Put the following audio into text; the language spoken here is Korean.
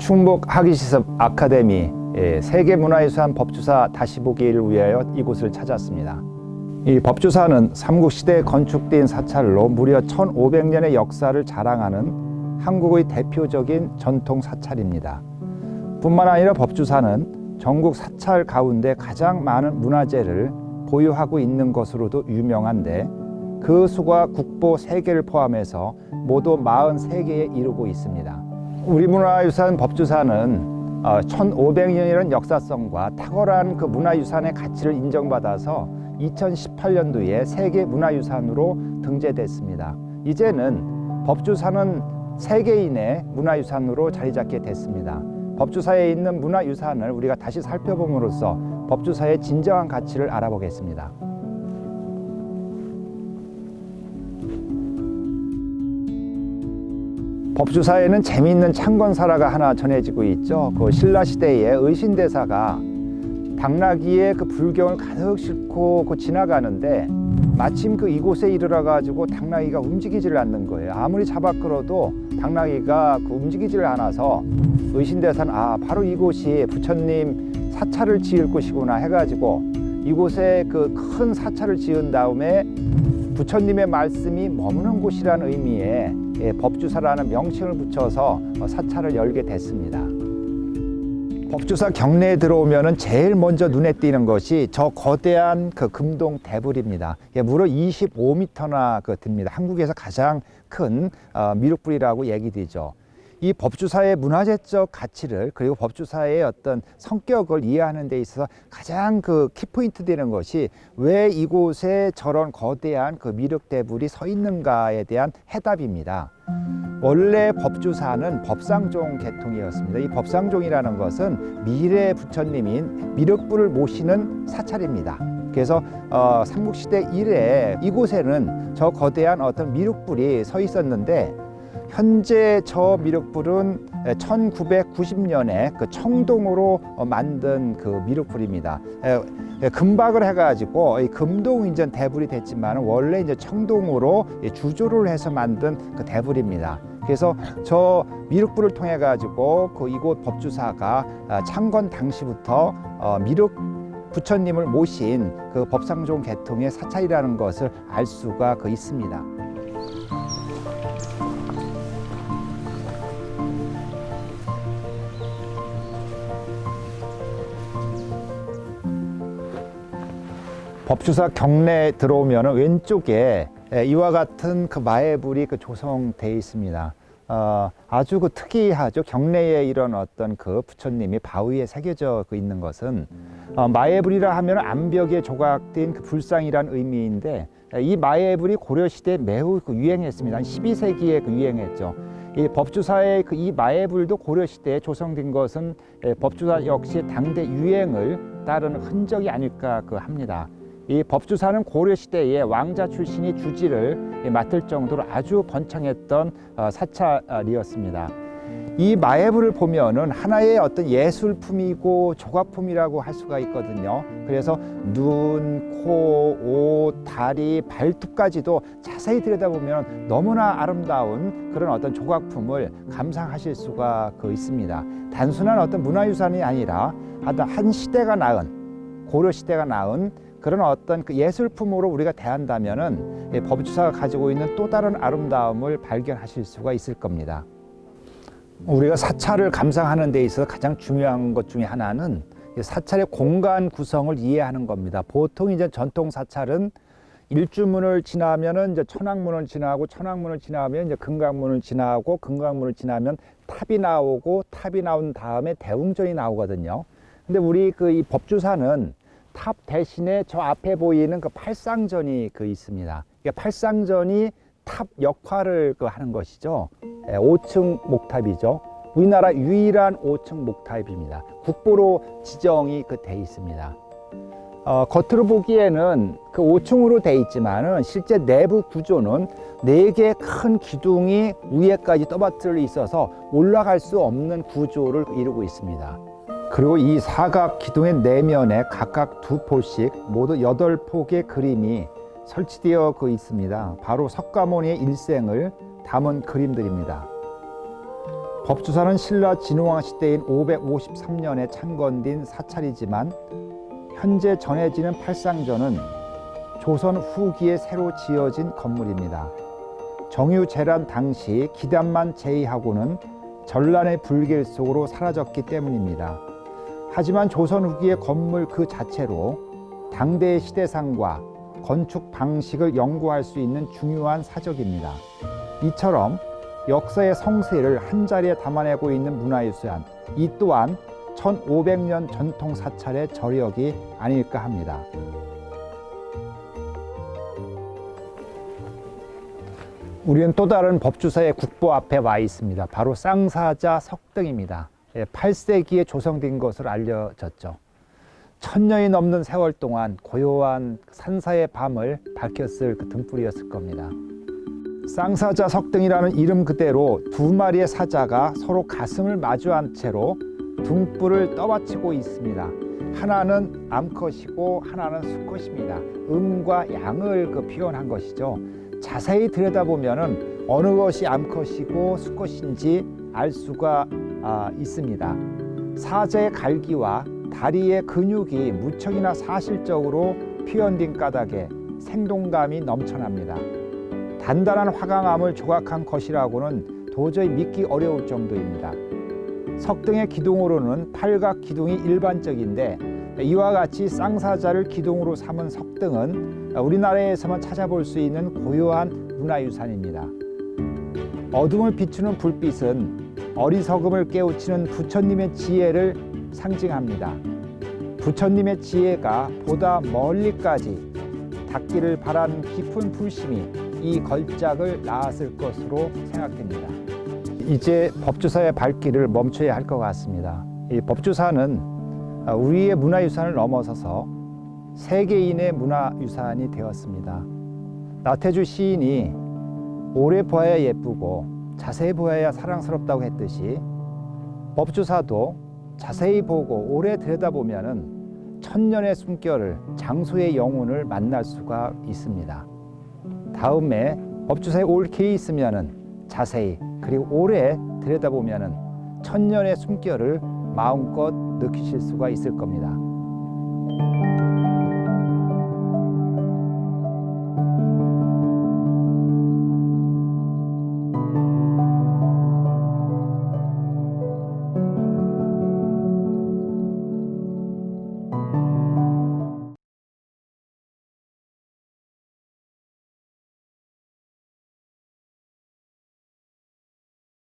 충북 학위시습 아카데미 세계문화유산 법주사 다시 보기를 위하여 이곳을 찾았습니다. 이 법주사는 삼국시대에 건축된 사찰로 무려 1500년의 역사를 자랑하는 한국의 대표적인 전통 사찰입니다. 뿐만 아니라 법주사는 전국 사찰 가운데 가장 많은 문화재를 보유하고 있는 것으로도 유명한데 그 수가 국보 3개를 포함해서 모두 43개에 이르고 있습니다. 우리 문화유산 법주사는 1500년이라는 역사성과 탁월한 그 문화유산의 가치를 인정받아서 2018년도에 세계 문화유산으로 등재됐습니다. 이제는 법주사는 세계인의 문화유산으로 자리 잡게 됐습니다. 법주사에 있는 문화유산을 우리가 다시 살펴봄으로써 법주사의 진정한 가치를 알아보겠습니다. 법주사에는 재미있는 창건사라가 하나 전해지고 있죠. 그 신라시대의 의신대사가 당나귀에 그 불경을 가득 싣고 지나가는데 마침 그 이곳에 이르러 가지고 당나귀가 움직이지를 않는 거예요. 아무리 잡아 끌어도 당나귀가 움직이지를 않아서 의신대사는 바로 이곳이 부처님 사찰을 지을 곳이구나 해가지고 이곳에 그 큰 사찰을 지은 다음에 부처님의 말씀이 머무는 곳이라는 의미의 법주사라는 명칭을 붙여서 사찰을 열게 됐습니다. 법주사 경내에 들어오면은 제일 먼저 눈에 띄는 것이 저 거대한 그 금동 대불입니다. 무려 25m나 됩니다. 한국에서 가장 큰 미륵불이라고 얘기되죠. 이 법주사의 문화재적 가치를 그리고 법주사의 어떤 성격을 이해하는 데 있어서 가장 그 키포인트 되는 것이 왜 이곳에 저런 거대한 그 미륵대불이 서 있는가에 대한 해답입니다. 원래 법주사는 법상종 계통이었습니다. 이 법상종이라는 것은 미래 부처님인 미륵불을 모시는 사찰입니다. 그래서 삼국시대 이래 이곳에는 저 거대한 어떤 미륵불이 서 있었는데 현재 저 미륵불은 1990년에 그 청동으로 만든 그 미륵불입니다. 금박을 해가지고 금동인전 대불이 됐지만 원래 이제 청동으로 주조를 해서 만든 그 대불입니다. 그래서 저 미륵불을 통해 가지고 그 이곳 법주사가 창건 당시부터 미륵 부처님을 모신 그 법상종 계통의 사찰이라는 것을 알 수가 있습니다. 법주사 경내에 들어오면 왼쪽에 이와 같은 그 마애불이 조성되어 있습니다. 아주 특이하죠. 경내에 이런 어떤 그 부처님이 바위에 새겨져 있는 것은 마애불이라 하면 암벽에 조각된 그 불상이란 의미인데 이 마애불이 고려시대에 매우 유행했습니다. 12세기에 유행했죠. 이 법주사의 이 마애불도 고려시대에 조성된 것은 법주사 역시 당대 유행을 따른 흔적이 아닐까 합니다. 이 법주사는 고려시대에 왕자 출신이 주지를 맡을 정도로 아주 번창했던 사찰이었습니다. 이 마애불을 보면은 하나의 어떤 예술품이고 조각품이라고 할 수가 있거든요. 그래서 눈, 코, 옷, 다리, 발톱까지도 자세히 들여다보면 너무나 아름다운 그런 어떤 조각품을 감상하실 수가 있습니다. 단순한 어떤 문화유산이 아니라 한 시대가 낳은, 고려시대가 낳은 그런 어떤 예술품으로 우리가 대한다면은 법주사가 가지고 있는 또 다른 아름다움을 발견하실 수가 있을 겁니다. 우리가 사찰을 감상하는 데 있어서 가장 중요한 것 중에 하나는 사찰의 공간 구성을 이해하는 겁니다. 보통 이제 전통 사찰은 일주문을 지나면은 이제 천왕문을 지나고 천왕문을 지나면 이제 금강문을 지나고 금강문을 지나면 탑이 나오고 탑이 나온 다음에 대웅전이 나오거든요. 근데 우리 이 법주사는 탑 대신에 저 앞에 보이는 팔상전이 있습니다. 팔상전이 탑 역할을 하는 것이죠. 5층 목탑이죠. 우리나라 유일한 5층 목탑입니다. 국보로 지정이 돼 있습니다. 겉으로 보기에는 5층으로 돼 있지만은 실제 내부 구조는 4개의 큰 기둥이 위에까지 떠받들어 있어서 올라갈 수 없는 구조를 이루고 있습니다. 그리고 이 사각 기둥의 내면에 각각 2포씩 모두 8폭의 그림이 설치되어 있습니다. 바로 석가모니의 일생을 담은 그림들입니다. 법주사는 신라 진흥왕 시대인 553년에 창건된 사찰이지만 현재 전해지는 팔상전은 조선 후기에 새로 지어진 건물입니다. 정유재란 당시 기단만 제의하고는 전란의 불길 속으로 사라졌기 때문입니다. 하지만 조선 후기의 건물 그 자체로 당대의 시대상과 건축 방식을 연구할 수 있는 중요한 사적입니다. 이처럼 역사의 성세를 한자리에 담아내고 있는 문화유산, 이 또한 1500년 전통 사찰의 저력이 아닐까 합니다. 우리는 또 다른 법주사의 국보 앞에 와 있습니다. 바로 쌍사자 석등입니다. 8세기에 조성된 것으로 알려졌죠. 1000년이 넘는 세월 동안 고요한 산사의 밤을 밝혔을 그 등불이었을 겁니다. 쌍사자 석등이라는 이름 그대로 두 마리의 사자가 서로 가슴을 마주한 채로 등불을 떠받치고 있습니다. 하나는 암컷이고 하나는 수컷입니다. 음과 양을 표현한 것이죠. 자세히 들여다보면 어느 것이 암컷이고 수컷인지 알 수가 있습니다. 사자의 갈기와 다리의 근육이 무척이나 사실적으로 표현된 까닭에 생동감이 넘쳐납니다. 단단한 화강암을 조각한 것이라고는 도저히 믿기 어려울 정도입니다. 석등의 기둥으로는 팔각 기둥이 일반적인데 이와 같이 쌍사자를 기둥으로 삼은 석등은 우리나라에서만 찾아볼 수 있는 고요한 문화유산입니다. 어둠을 비추는 불빛은 어리석음을 깨우치는 부처님의 지혜를 상징합니다. 부처님의 지혜가 보다 멀리까지 닿기를 바라는 깊은 불심이 이 걸작을 낳았을 것으로 생각됩니다. 이제 법주사의 발길을 멈춰야 할 것 같습니다. 이 법주사는 우리의 문화유산을 넘어서서 세계인의 문화유산이 되었습니다. 나태주 시인이 오래 보아야 예쁘고 자세히 보아야 사랑스럽다고 했듯이 법주사도 자세히 보고 오래 들여다보면 천년의 숨결을, 장소의 영혼을 만날 수가 있습니다. 다음에 법주사에 옳게 있으면 자세히 그리고 오래 들여다보면 천년의 숨결을 마음껏 느끼실 수가 있을 겁니다.